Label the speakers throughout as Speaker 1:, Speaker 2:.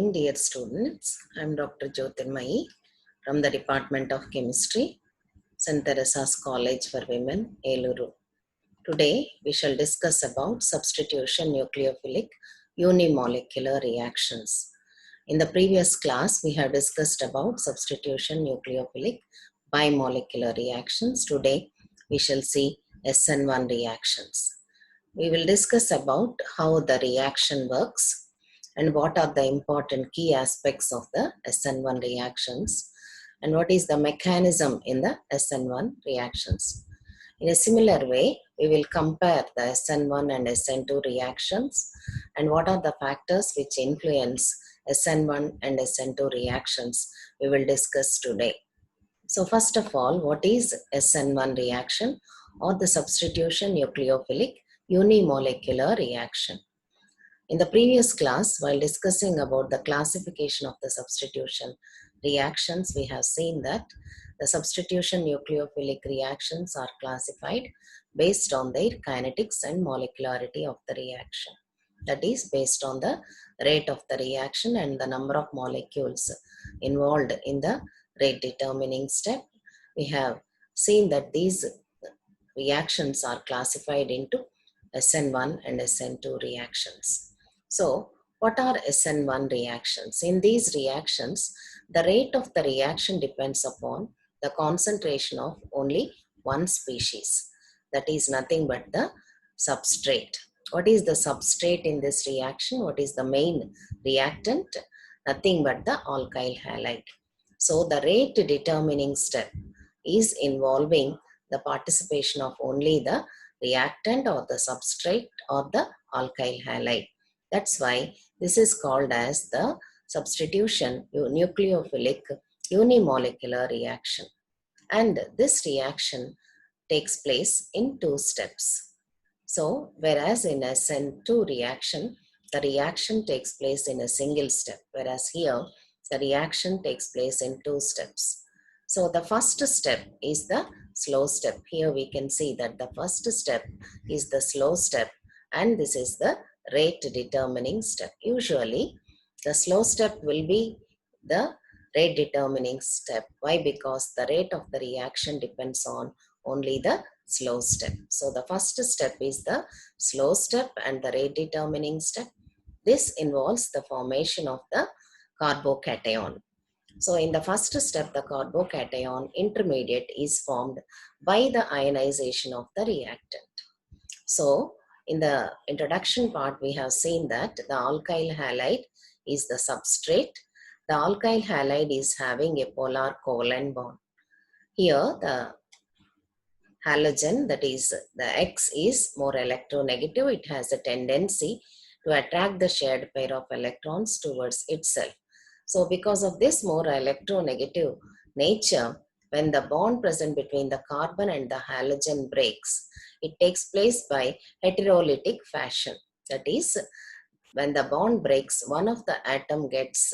Speaker 1: morning, dear students. I am Dr. Jyotirmayi from the Department of Chemistry, St. Teresa's College for Women, Eluru. Today, we shall discuss about substitution nucleophilic unimolecular reactions. In the previous class, we have discussed about substitution nucleophilic bimolecular reactions. Today, we shall see SN1 reactions. We will discuss about how the reaction works and what are the important key aspects of the SN1 reactions and what is the mechanism in the SN1 reactions. In a similar way, we will compare the SN1 and SN2 reactions and what are the factors which influence SN1 and SN2 reactions we will discuss today. So first of all, what is SN1 reaction or the substitution nucleophilic unimolecular reaction? In the previous class, while discussing about the classification of the substitution reactions, we have seen that the substitution nucleophilic reactions are classified based on their kinetics and molecularity of the reaction. That is based on the rate of the reaction and the number of molecules involved in the rate determining step. We have seen that these reactions are classified into SN1 and SN2 reactions. So, what are SN1 reactions? In these reactions, the rate of the reaction depends upon the concentration of only one species. That is nothing but the substrate. What is the substrate in this reaction? What is the main reactant? Nothing but the alkyl halide. So, the rate determining step is involving the participation of only the reactant or the substrate or the alkyl halide. That's why this is called as the substitution nucleophilic unimolecular reaction. And this reaction takes place in two steps. So, whereas in SN2 reaction, the reaction takes place in a single step, whereas here the reaction takes place in two steps. So, the first step is the slow step. Here we can see that the first step is the slow step and this is the rate determining step. Usually, the slow step will be the rate determining step. Why? Because the rate of the reaction depends on only the slow step. So, the first step is the slow step and the rate determining step. This involves the formation of the carbocation. So, in the first step, the carbocation intermediate is formed by the ionization of the reactant. So, in the introduction part, we have seen that the alkyl halide is the substrate. The alkyl halide is having a polar covalent bond. Here, the halogen, that is the X, is more electronegative. It has a tendency to attract the shared pair of electrons towards itself. So, because of this more electronegative nature, when the bond present between the carbon and the halogen breaks, it takes place by heterolytic fashion. That is, when the bond breaks, one of the atom gets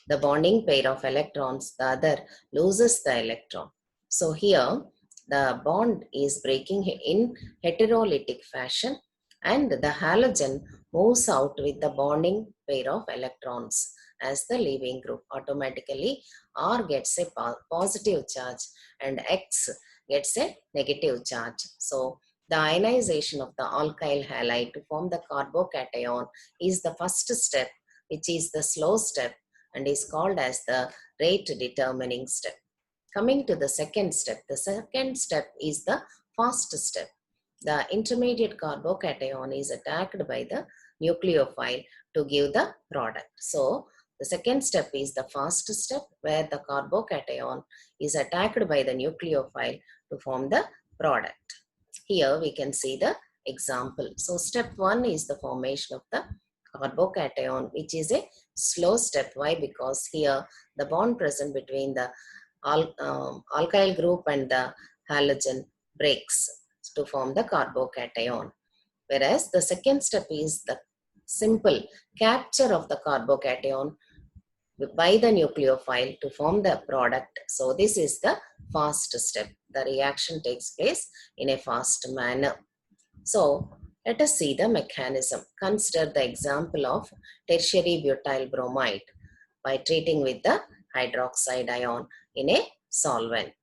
Speaker 1: the bonding pair of electrons, the other loses the electron. So, here the bond is breaking in heterolytic fashion and the halogen moves out with the bonding pair of electrons as the leaving group. Automatically R gets a positive charge and X gets a negative charge. So, the ionization of the alkyl halide to form the carbocation is the first step, which is the slow step and is called as the rate determining step. Coming to the second step is the fast step. The intermediate carbocation is attacked by the nucleophile to give the product. So, the second step is the fast step where the carbocation is attacked by the nucleophile to form the product. Here we can see the example. So, step 1 is the formation of the carbocation, which is a slow step. Why? Because here the bond present between the alkyl group and the halogen breaks to form the carbocation. Whereas the second step is the simple capture of the carbocation by the nucleophile to form the product. So, this is the fast step. The reaction takes place in a fast manner. So, Let us see the mechanism. Consider the example of tertiary butyl bromide by treating with the hydroxide ion in a solvent.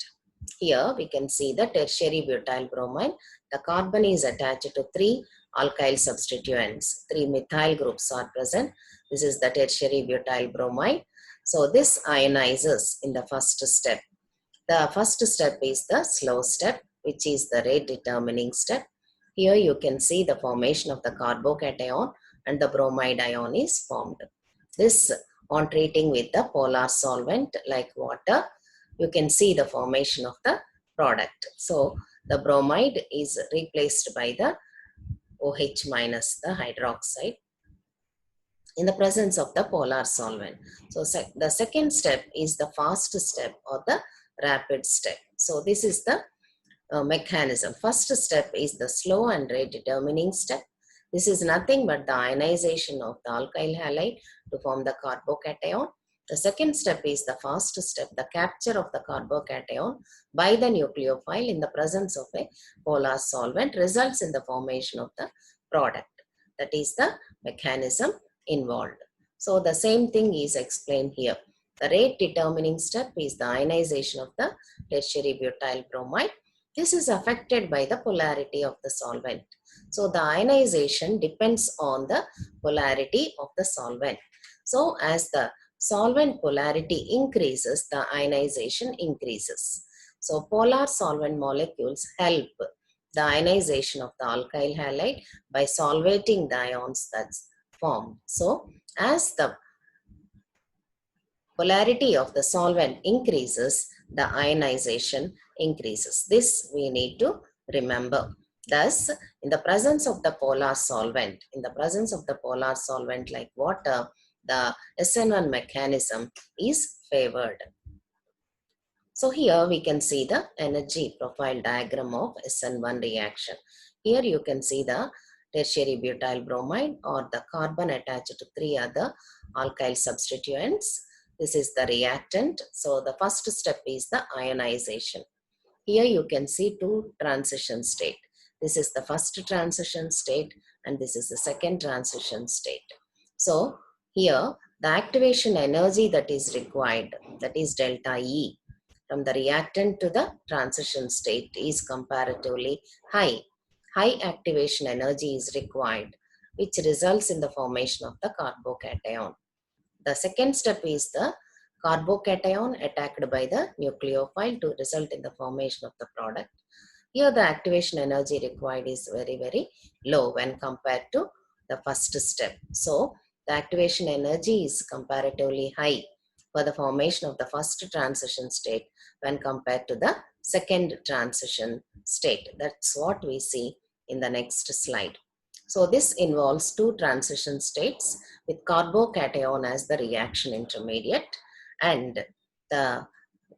Speaker 1: Here we can see the tertiary butyl bromide. The carbon is attached to 3 alkyl substituents. 3 methyl groups are present. This is the tertiary butyl bromide. So this ionizes in the first step. The first step is the slow step, which is the rate determining step. Here you can see the formation of the carbocation and the bromide ion is formed. This, on treating with the polar solvent like water, you can see the formation of the product. So the bromide is replaced by the OH minus, the hydroxide, in the presence of the polar solvent. So the second step is the fast step or the rapid step. So this is the mechanism. First step is the slow and rate determining step. This is nothing but the ionization of the alkyl halide to form the carbocation. The second step is the fast step, the capture of the carbocation by the nucleophile in the presence of a polar solvent results in the formation of the product. That is the mechanism involved. So the same thing is explained here. The rate determining step is the ionization of the tertiary butyl bromide. This is affected by the polarity of the solvent. So the ionization depends on the polarity of the solvent. So as the solvent polarity increases, the ionization increases. So polar solvent molecules help the ionization of the alkyl halide by solvating the ions that's formed. So as the polarity of the solvent increases, the ionization increases. This we need to remember. Thus, in the presence of the polar solvent, like water, the SN1 mechanism is favored. So here we can see the energy profile diagram of SN1 reaction. Here you can see the tertiary butyl bromide or the carbon attached to 3 other alkyl substituents. This is the reactant. So the first step is the ionization. Here you can see 2 transition state. This is the first transition state and this is the second transition state. So here the activation energy that is required, that is delta E, from the reactant to the transition state is comparatively high. High activation energy is required, which results in the formation of the carbocation. The second step is the carbocation attacked by the nucleophile to result in the formation of the product. Here the activation energy required is very, very low when compared to the first step. So the activation energy is comparatively high for the formation of the first transition state when compared to the second transition state. That's what we see in the next slide. So this involves 2 transition states with carbocation as the reaction intermediate, and the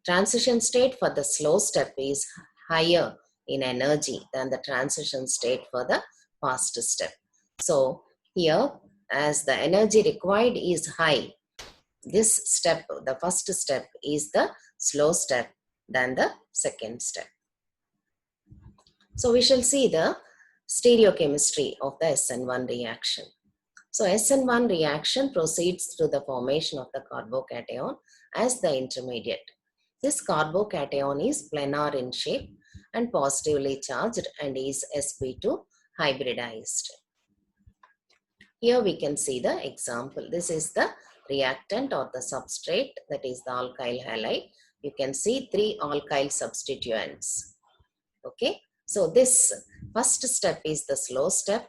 Speaker 1: transition state for the slow step is higher in energy than the transition state for the fast step. So here, as the energy required is high, this step, the first step, is the slow step than the second step. So we shall see the stereochemistry of the SN1 reaction. So SN1 reaction proceeds through the formation of the carbocation as the intermediate. This carbocation is planar in shape and positively charged and is sp2 hybridized. Here we can see the example. This is the reactant or the substrate, that is the alkyl halide. You can see 3 alkyl substituents. Okay, so this first step is the slow step,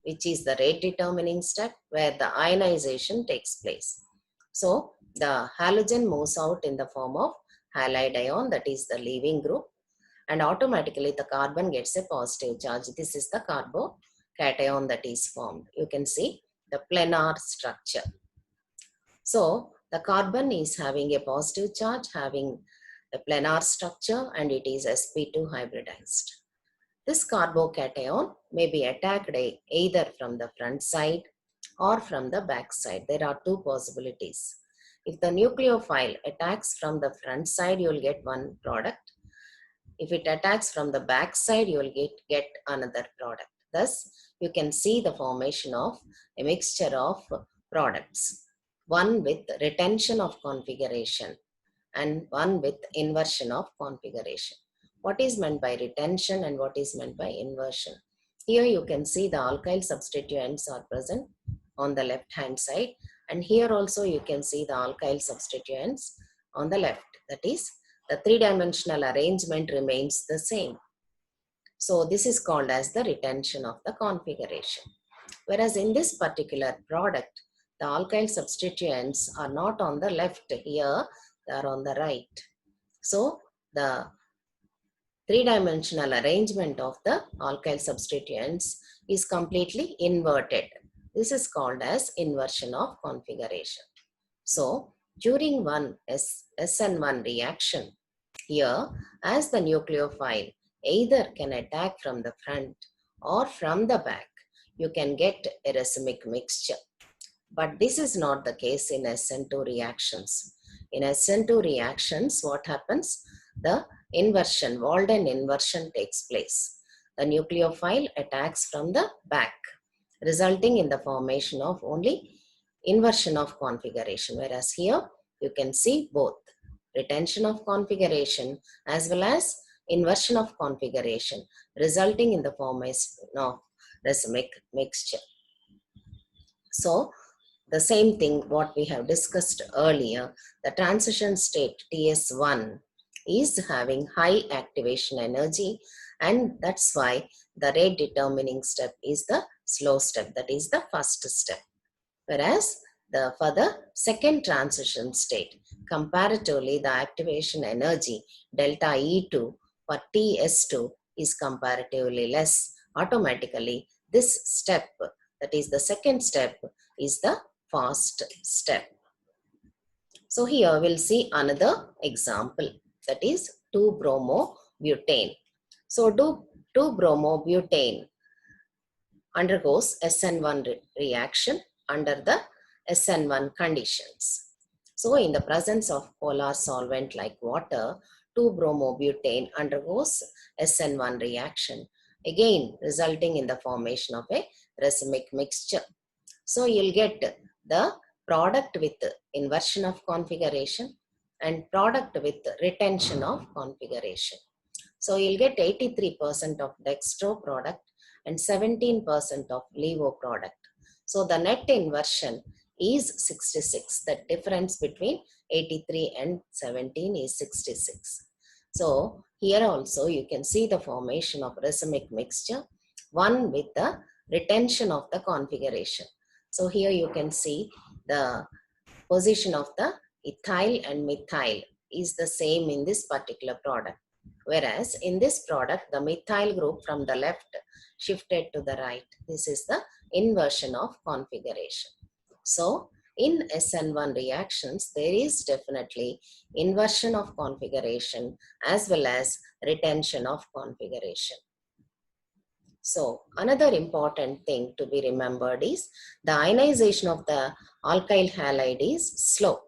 Speaker 1: which is the rate determining step where the ionization takes place. So the halogen moves out in the form of halide ion, that is the leaving group, and automatically the carbon gets a positive charge. This is the carbocation that is formed. You can see the planar structure. So the carbon is having a positive charge, having a planar structure, and it is sp2 hybridized. This carbocation may be attacked either from the front side or from the back side. There are 2 possibilities. If the nucleophile attacks from the front side, you will get one product. If it attacks from the back side, you will get another product. Thus, you can see the formation of a mixture of products, one with retention of configuration and one with inversion of configuration. What is meant by retention and what is meant by inversion? Here you can see the alkyl substituents are present on the left hand side, and here also you can see the alkyl substituents on the left. That is, the three-dimensional arrangement remains the same. So this is called as the retention of the configuration. Whereas in this particular product, the alkyl substituents are not on the left here, they are on the right. So the three-dimensional arrangement of the alkyl substituents is completely inverted. This is called as inversion of configuration. So during one SN1 reaction, here as the nucleophile either can attack from the front or from the back, you can get a racemic mixture. But this is not the case in SN2 reactions. In SN2 reactions, what happens? The inversion, Walden inversion takes place. The nucleophile attacks from the back, resulting in the formation of only inversion of configuration. Whereas here, you can see both retention of configuration as well as inversion of configuration, resulting in the formation of racemic mixture. So, the same thing what we have discussed earlier, the transition state TS1 is having high activation energy, and that's why the rate determining step is the slow step, that is the first step. Whereas for the second transition state, comparatively the activation energy delta E2 for TS2 is comparatively less. Automatically this step, that is the second step, is the fast step. So here we'll see another example, that is 2-bromobutane. So 2-bromobutane undergoes SN1 reaction under the SN1 conditions. So in the presence of polar solvent like water, 2-bromobutane undergoes SN1 reaction, again resulting in the formation of a racemic mixture. So you'll get the product with inversion of configuration and product with retention of configuration. So you'll get 83% of dextro product and 17% of levo product. So the net inversion is 66. The difference between 83 and 17 is 66. So here also you can see the formation of racemic mixture, one with the retention of the configuration. So here you can see the position of the ethyl and methyl is the same in this particular product. Whereas in this product, the methyl group from the left shifted to the right. This is the inversion of configuration. So in SN1 reactions, there is definitely inversion of configuration as well as retention of configuration. So another important thing to be remembered is the ionization of the alkyl halide is slow.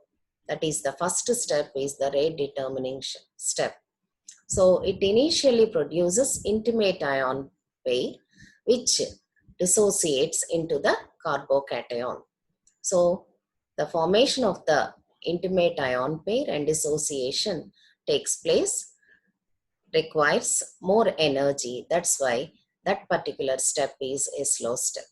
Speaker 1: That is, the first step is the rate determining step. So it initially produces intimate ion pair which dissociates into the carbocation. So the formation of the intimate ion pair and dissociation takes place, requires more energy. That's why that particular step is a slow step.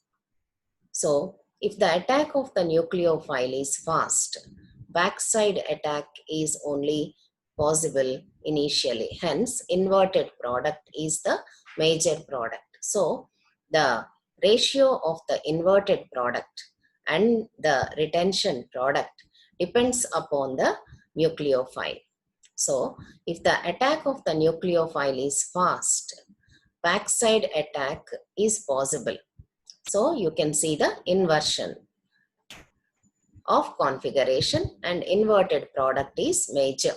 Speaker 1: So if the attack of the nucleophile is fast, backside attack is only possible initially. Hence, inverted product is the major product. So the ratio of the inverted product and the retention product depends upon the nucleophile. So if the attack of the nucleophile is fast, backside attack is possible. So you can see the inversion of configuration and inverted product is major.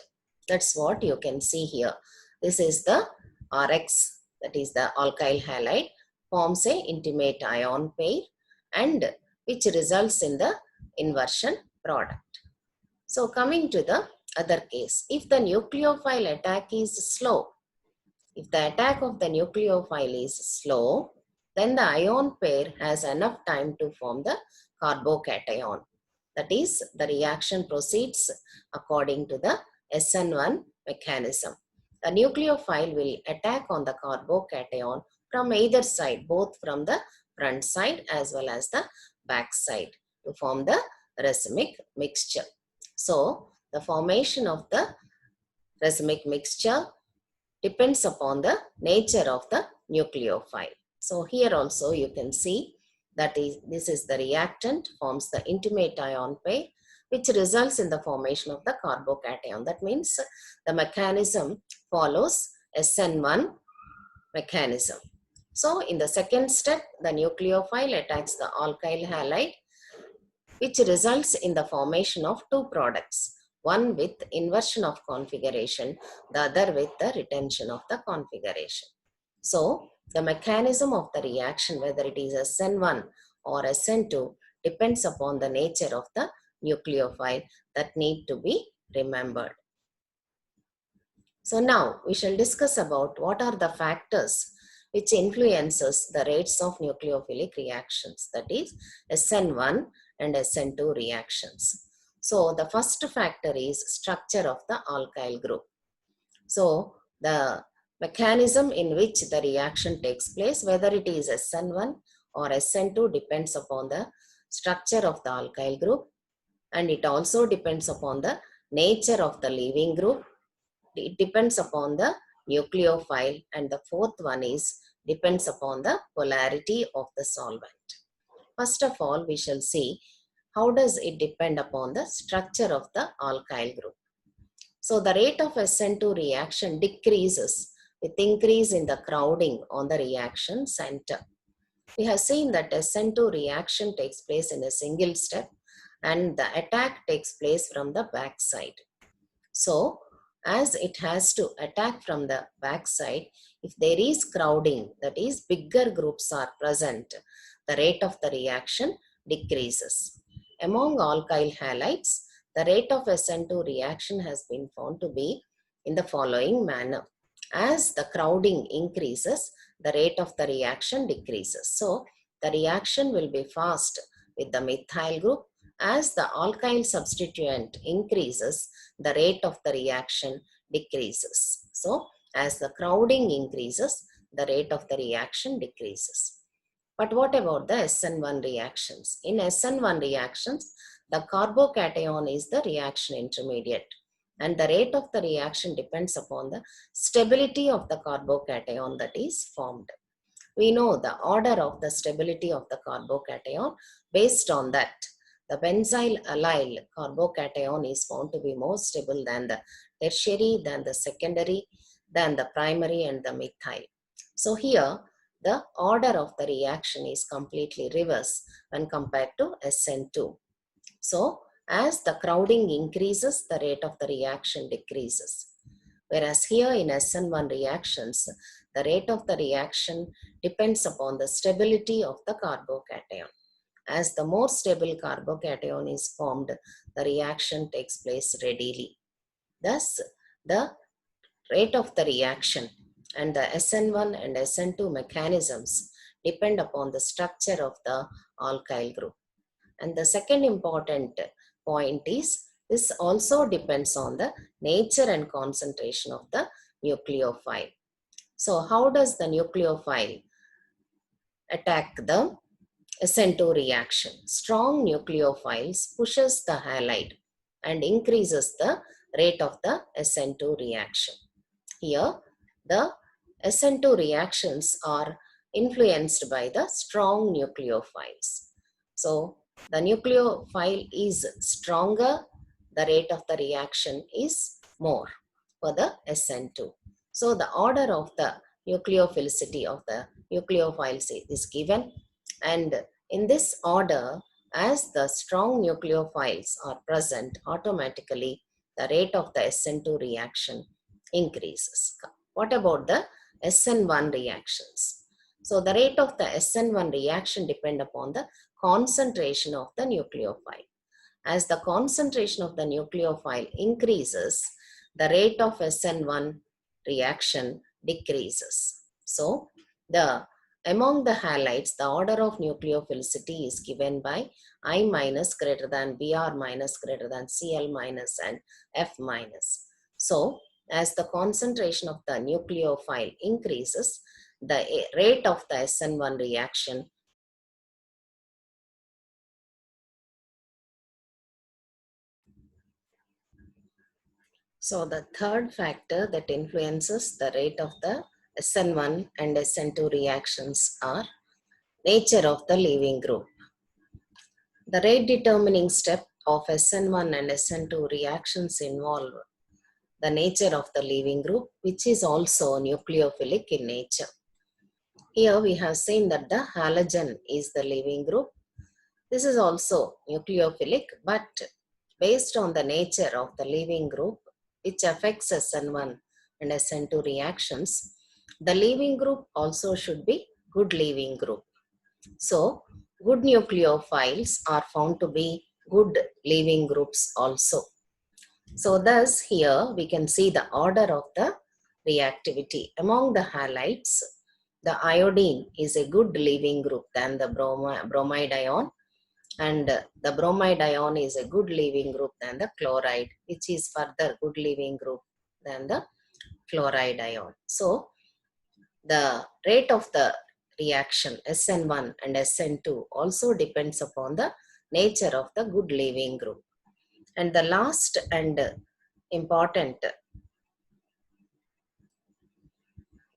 Speaker 1: That's what you can see here. This is the RX, that is the alkyl halide, forms a intimate ion pair and which results in the inversion product. So coming to the other case, if the nucleophile attack is slow, if the attack of the nucleophile is slow, then the ion pair has enough time to form the carbocation. That is, the reaction proceeds according to the SN1 mechanism. The nucleophile will attack on the carbocation from either side, both from the front side as well as the back side, to form the racemic mixture. So, the formation of the racemic mixture depends upon the nature of the nucleophile. So, here also you can see that this is the reactant, forms the intimate ion pair, which results in the formation of the carbocation. That means the mechanism follows SN1 mechanism. So, in the second step, the nucleophile attacks the alkyl halide, which results in the formation of two products, one with inversion of configuration, the other with the retention of the configuration. So, the mechanism of the reaction, whether it is SN1 or SN2, depends upon the nature of the nucleophile that need to be remembered. So now we shall discuss about what are the factors which influences the rates of nucleophilic reactions, that is SN1 and SN2 reactions. So the first factor is structure of the alkyl group. So the mechanism in which the reaction takes place, whether it is SN1 or SN2, depends upon the structure of the alkyl group, and it also depends upon the nature of the leaving group. It depends upon the nucleophile, and the fourth one is depends upon the polarity of the solvent. First of all, we shall see how does it depend upon the structure of the alkyl group. So the rate of SN2 reaction decreases with increase in the crowding on the reaction center. We have seen that SN2 reaction takes place in a single step and the attack takes place from the back side. So as it has to attack from the back side, if there is crowding, that is bigger groups are present, the rate of the reaction decreases. Among alkyl halides, the rate of SN2 reaction has been found to be in the following manner. As the crowding increases, the rate of the reaction decreases. So the reaction will be fast with the methyl group. As the alkyl substituent increases, the rate of the reaction decreases. So, as the crowding increases, the rate of the reaction decreases. But what about the SN1 reactions? In SN1 reactions, the carbocation is the reaction intermediate, and the rate of the reaction depends upon the stability of the carbocation that is formed. We know the order of the stability of the carbocation. Based on that, the benzyl allyl carbocation is found to be more stable than the tertiary, than the secondary, than the primary and the methyl. So here, the order of the reaction is completely reverse when compared to SN2. So as the crowding increases, the rate of the reaction decreases. Whereas here in SN1 reactions, the rate of the reaction depends upon the stability of the carbocation. As the more stable carbocation is formed, the reaction takes place readily. Thus, the rate of the reaction and the SN1 and SN2 mechanisms depend upon the structure of the alkyl group. And the second important point is this also depends on the nature and concentration of the nucleophile. So how does the nucleophile attack the SN2 reaction? Strong nucleophiles pushes the halide and increases the rate of the SN2 reaction. Here, the SN2 reactions are influenced by the strong nucleophiles. So, the nucleophile is stronger, the rate of the reaction is more for the SN2. So, the order of the nucleophilicity of the nucleophiles is given, and in this order, as the strong nucleophiles are present, automatically the rate of the SN2 reaction increases. What about the SN1 reactions? So the rate of the SN1 reaction depend upon the concentration of the nucleophile. As the concentration of the nucleophile increases, the rate of SN1 reaction decreases. So the Among the halides, the order of nucleophilicity is given by I minus greater than Br minus greater than Cl minus and F minus. So, as the concentration of the nucleophile increases, the rate of the SN1 reaction So the third factor that influences the rate of the SN1 and SN2 reactions are nature of the leaving group. The rate determining step of SN1 and SN2 reactions involve the nature of the leaving group, which is also nucleophilic in nature. Here we have seen that the halogen is the leaving group. This is also nucleophilic, but based on the nature of the leaving group, which affects SN1 and SN2 reactions, the leaving group also should be good leaving group. So, good nucleophiles are found to be good leaving groups also. So, thus here we can see the order of the reactivity. Among the halides, the iodine is a good leaving group than the bromide ion, and the bromide ion is a good leaving group than the chloride, which is further good leaving group than the fluoride ion. So the rate of the reaction SN1 and SN2 also depends upon the nature of the good leaving group. And the last and important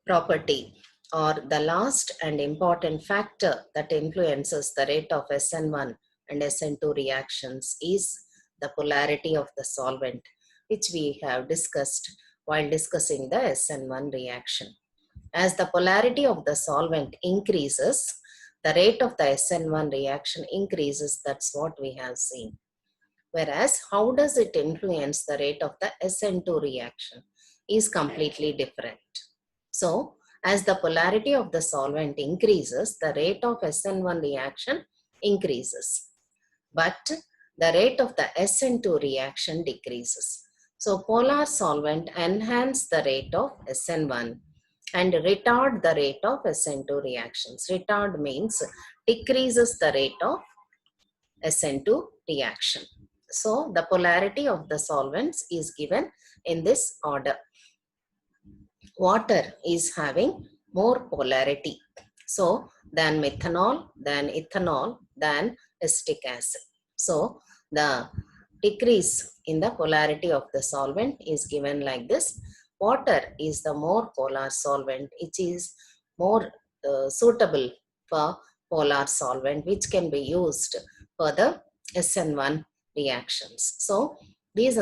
Speaker 1: property, or the last and important factor that influences the rate of SN1 and SN2 reactions is the polarity of the solvent, which we have discussed while discussing the SN1 reaction. As the polarity of the solvent increases, the rate of the SN1 reaction increases. That's what we have seen. Whereas, how does it influence the rate of the SN2 reaction is completely different. So, as the polarity of the solvent increases, the rate of SN1 reaction increases. But the rate of the SN2 reaction decreases. So, polar solvent enhance the rate of SN1 and retard the rate of SN2 reactions. Retard means decreases the rate of SN2 reaction. So, the polarity of the solvents is given in this order. Water is having more polarity. So, than methanol, than ethanol, than acetic acid. So, the decrease in the polarity of the solvent is given like this. Water is the more polar solvent, which is more suitable for polar solvent, which can be used for the SN1 reactions. So, these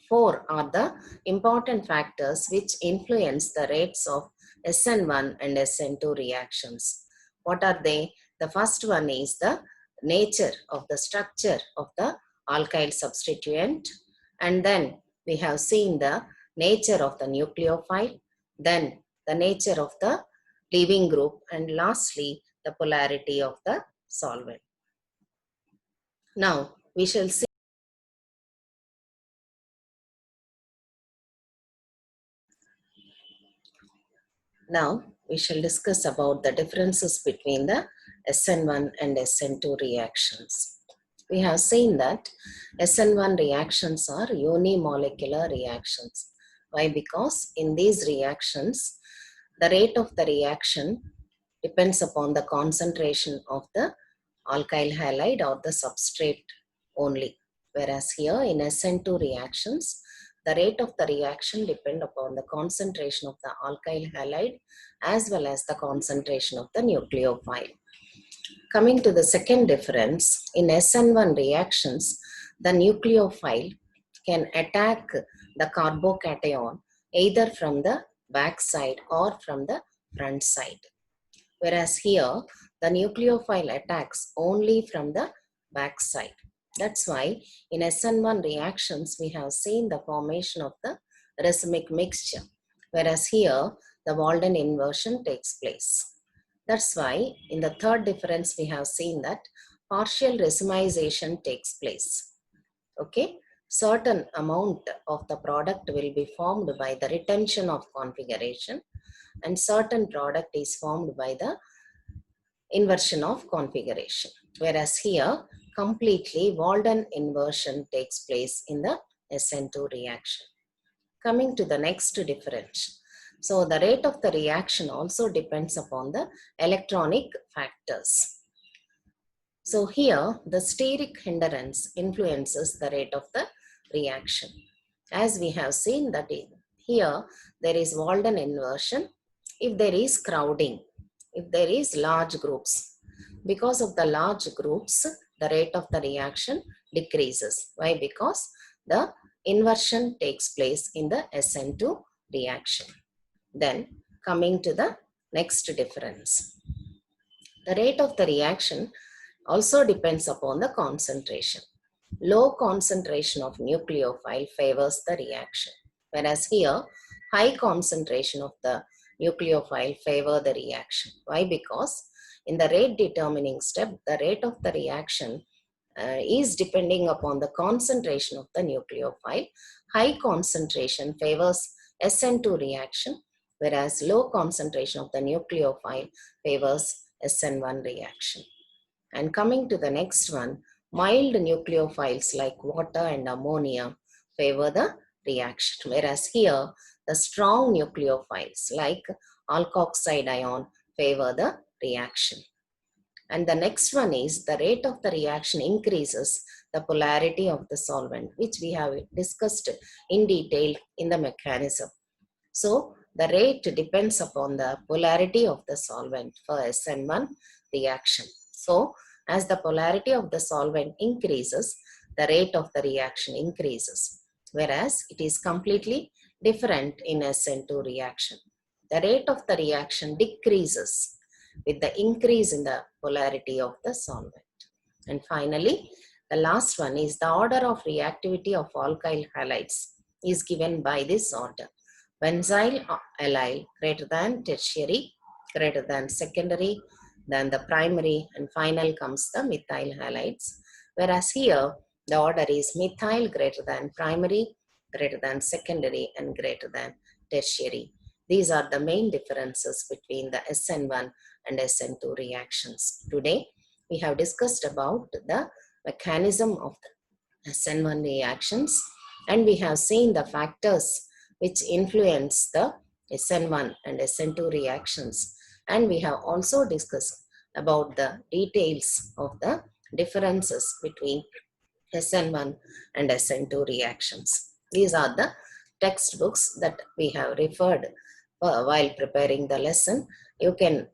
Speaker 1: four are the important factors which influence the rates of SN1 and SN2 reactions. What are they? The first one is the nature of the structure of the alkyl substituent, and then we have seen the nature of the nucleophile, then the nature of the leaving group, and lastly the polarity of the solvent. Now we shall see. Now we shall discuss about the differences between the SN1 and SN2 reactions. We have seen that SN1 reactions are unimolecular reactions. Why? Because in these reactions, the rate of the reaction depends upon the concentration of the alkyl halide or the substrate only. Whereas here in SN2 reactions, the rate of the reaction depends upon the concentration of the alkyl halide as well as the concentration of the nucleophile. Coming to the second difference, in SN1 reactions, the nucleophile can attack the carbocation either from the back side or from the front side. Whereas here, the nucleophile attacks only from the back side. That's why in SN1 reactions, we have seen the formation of the racemic mixture. Whereas here, the Walden inversion takes place. That's why in the third difference, we have seen that partial racemization takes place. Okay, certain amount of the product will be formed by the retention of configuration, and certain product is formed by the inversion of configuration. Whereas here, completely Walden inversion takes place in the SN2 reaction. Coming to the next difference. So the rate of the reaction also depends upon the electronic factors. So here the steric hindrance influences the rate of the reaction. As we have seen that here there is Walden inversion if there is crowding, if there is large groups. Because of the large groups, the rate of the reaction decreases. Why? Because the inversion takes place in the SN2 reaction. Then coming to the next difference. The rate of the reaction also depends upon the concentration. Low concentration of nucleophile favors the reaction, whereas here high concentration of the nucleophile favor the reaction. Why? Because in the rate determining step, the rate of the reaction is depending upon the concentration of the nucleophile. High concentration favors SN2 reaction, whereas low concentration of the nucleophile favors SN1 reaction. And coming to the next one, mild nucleophiles like water and ammonia favor the reaction, whereas here the strong nucleophiles like alkoxide ion favor the reaction. And the next one is the rate of the reaction increases the polarity of the solvent, which we have discussed in detail in the mechanism. So the rate depends upon the polarity of the solvent for SN1 reaction. So as the polarity of the solvent increases, the rate of the reaction increases, whereas it is completely different in SN2 reaction. The rate of the reaction decreases with the increase in the polarity of the solvent. And finally, the last one is the order of reactivity of alkyl halides is given by this order. Benzyl allyl greater than tertiary, greater than secondary, then the primary, and final comes the methyl halides. Whereas here the order is methyl greater than primary, greater than secondary, and greater than tertiary. These are the main differences between the SN1 and SN2 reactions. Today we have discussed about the mechanism of the SN1 reactions, and we have seen the factors which influence the SN1 and SN2 reactions, and we have also discussed about the details of the differences between SN1 and SN2 reactions. These are the textbooks that we have referred while preparing the lesson. You can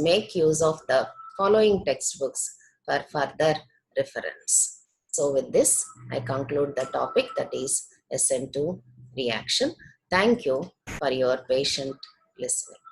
Speaker 1: make use of the following textbooks for further reference. So with this, I conclude the topic, that is SN2 reaction. Thank you for your patient listening.